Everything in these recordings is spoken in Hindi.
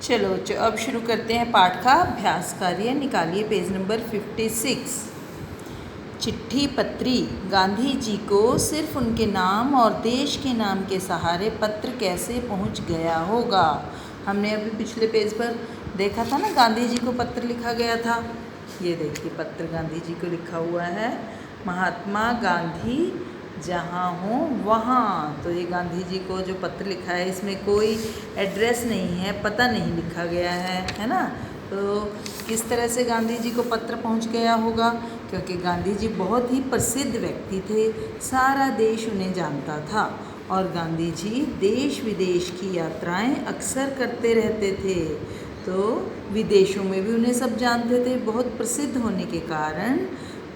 चलो अब शुरू करते हैं पाठ का अभ्यास कार्य। निकालिए पेज नंबर 56। चिट्ठी पत्री। गांधी जी को सिर्फ उनके नाम और देश के नाम के सहारे पत्र कैसे पहुंच गया होगा। हमने अभी पिछले पेज पर देखा था ना, गांधी जी को पत्र लिखा गया था। ये देखिए पत्र गांधी जी को लिखा हुआ है, महात्मा गांधी जहाँ हो वहाँ। तो ये गांधी जी को जो पत्र लिखा है, इसमें कोई एड्रेस नहीं है, पता नहीं लिखा गया है ना। तो किस तरह से गांधी जी को पत्र पहुंच गया होगा, क्योंकि गांधी जी बहुत ही प्रसिद्ध व्यक्ति थे, सारा देश उन्हें जानता था और गांधी जी देश विदेश की यात्राएं अक्सर करते रहते थे। तो विदेशों में भी उन्हें सब जानते थे। बहुत प्रसिद्ध होने के कारण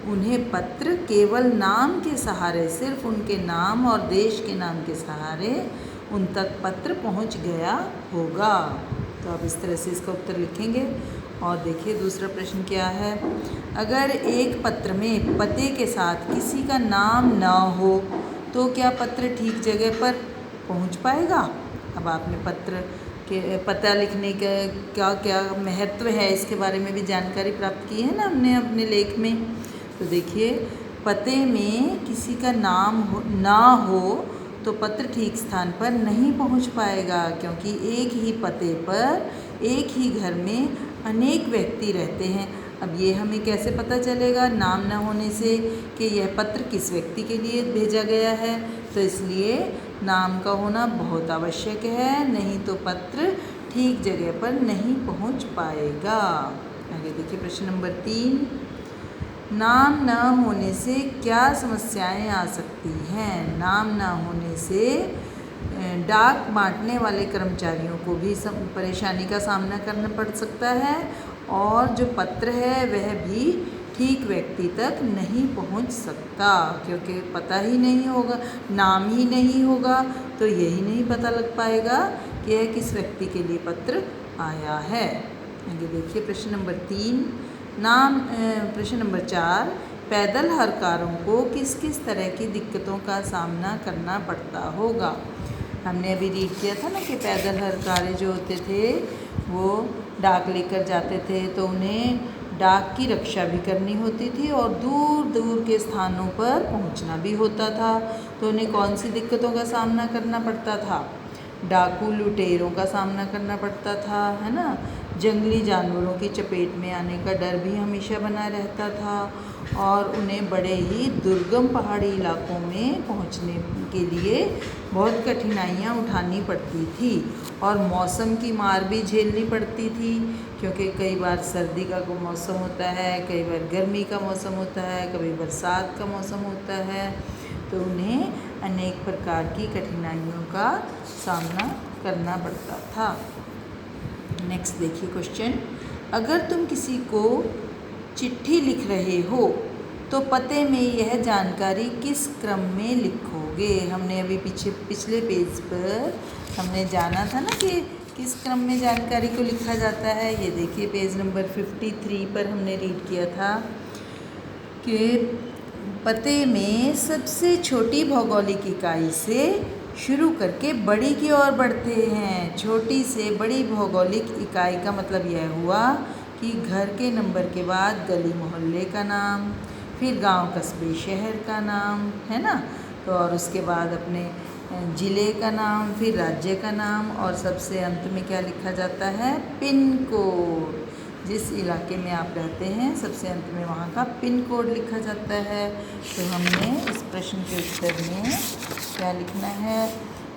उन्हें पत्र केवल नाम के सहारे, सिर्फ उनके नाम और देश के नाम के सहारे उन तक पत्र पहुंच गया होगा। तो आप इस तरह से इसका उत्तर लिखेंगे। और देखिए दूसरा प्रश्न क्या है, अगर एक पत्र में पते के साथ किसी का नाम न हो तो क्या पत्र ठीक जगह पर पहुंच पाएगा। अब आपने पत्र के पता लिखने का क्या क्या महत्व है, इसके बारे में भी जानकारी प्राप्त की है ना हमने अपने लेख में। तो देखिए, पते में किसी का नाम ना हो तो पत्र ठीक स्थान पर नहीं पहुंच पाएगा, क्योंकि एक ही पते पर एक ही घर में अनेक व्यक्ति रहते हैं। अब ये हमें कैसे पता चलेगा नाम न होने से कि यह पत्र किस व्यक्ति के लिए भेजा गया है। तो इसलिए नाम का होना बहुत आवश्यक है, नहीं तो पत्र ठीक जगह पर नहीं पहुंच पाएगा। आगे देखिए प्रश्न नंबर 3। नाम न होने से क्या समस्याएं आ सकती हैं। नाम न होने से डाक बांटने वाले कर्मचारियों को भी परेशानी का सामना करना पड़ सकता है, और जो पत्र है वह भी ठीक व्यक्ति तक नहीं पहुंच सकता, क्योंकि पता ही नहीं होगा, नाम ही नहीं होगा तो यही नहीं पता लग पाएगा कि यह किस व्यक्ति के लिए पत्र आया है। आगे देखिए प्रश्न नंबर 3। प्रश्न नंबर 4। पैदल हरकारों को किस किस तरह की दिक्कतों का सामना करना पड़ता होगा। हमने अभी रीड किया था ना कि पैदल हरकारें जो होते थे वो डाक लेकर जाते थे, तो उन्हें डाक की रक्षा भी करनी होती थी और दूर दूर के स्थानों पर पहुंचना भी होता था। तो उन्हें कौन सी दिक्कतों का सामना करना पड़ता था। डाकू लुटेरों का सामना करना पड़ता था, है ना। जंगली जानवरों की चपेट में आने का डर भी हमेशा बना रहता था, और उन्हें बड़े ही दुर्गम पहाड़ी इलाकों में पहुंचने के लिए बहुत कठिनाइयां उठानी पड़ती थी, और मौसम की मार भी झेलनी पड़ती थी, क्योंकि कई बार सर्दी का मौसम होता है, कई बार गर्मी का मौसम होता है, कभी बरसात का मौसम होता है। तो उन्हें अनेक प्रकार की कठिनाइयों का सामना करना पड़ता था। नेक्स्ट देखिए क्वेश्चन, अगर तुम किसी को चिट्ठी लिख रहे हो तो पते में यह जानकारी किस क्रम में लिखोगे। हमने अभी पिछले पेज पर हमने जाना था ना कि किस क्रम में जानकारी को लिखा जाता है। ये देखिए पेज नंबर 53 पर हमने रीड किया था कि पते में सबसे छोटी भौगोलिक इकाई से शुरू करके बड़ी की ओर बढ़ते हैं। छोटी से बड़ी भौगोलिक इकाई का मतलब यह हुआ कि घर के नंबर के बाद गली मोहल्ले का नाम, फिर गांव कस्बे शहर का नाम, है ना। तो और उसके बाद अपने ज़िले का नाम, फिर राज्य का नाम, और सबसे अंत में क्या लिखा जाता है, पिन कोड। जिस इलाके में आप रहते हैं सबसे अंत में वहाँ का पिन कोड लिखा जाता है। तो हमने इस प्रश्न के उत्तर में क्या लिखना है,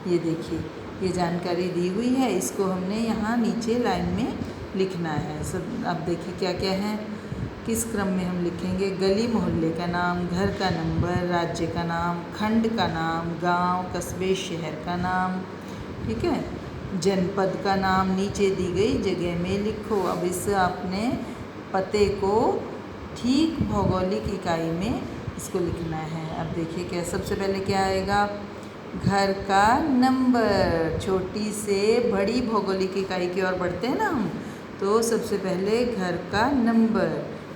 ये देखिए ये जानकारी दी हुई है, इसको हमने यहाँ नीचे लाइन में लिखना है। सब अब देखिए क्या क्या है, किस क्रम में हम लिखेंगे। गली मोहल्ले का नाम, घर का नंबर, राज्य का नाम, खंड का नाम, गांव कस्बे शहर का नाम, ठीक है। जनपद का नाम नीचे दी गई जगह में लिखो। अब इस अपने पते को ठीक भौगोलिक इकाई में इसको लिखना है। अब देखिए क्या सबसे पहले क्या आएगा, घर का नंबर। छोटी से बड़ी भौगोलिक इकाई की ओर बढ़ते हैं ना हम, तो सबसे पहले घर का नंबर,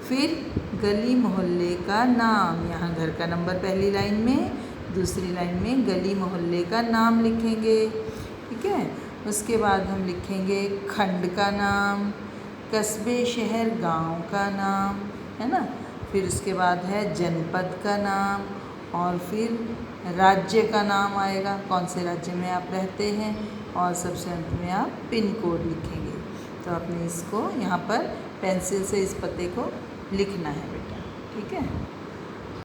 फिर गली मोहल्ले का नाम। यहाँ घर का नंबर पहली लाइन में, दूसरी लाइन में गली मोहल्ले का नाम लिखेंगे, ठीक है। उसके बाद हम लिखेंगे खंड का नाम, कस्बे शहर गांव का नाम, है ना। फिर उसके बाद है जनपद का नाम और फिर राज्य का नाम आएगा, कौन से राज्य में आप रहते हैं, और सबसे अंत में आप पिन कोड लिखेंगे। तो आपने इसको यहाँ पर पेंसिल से इस पते को लिखना है बेटा, ठीक है।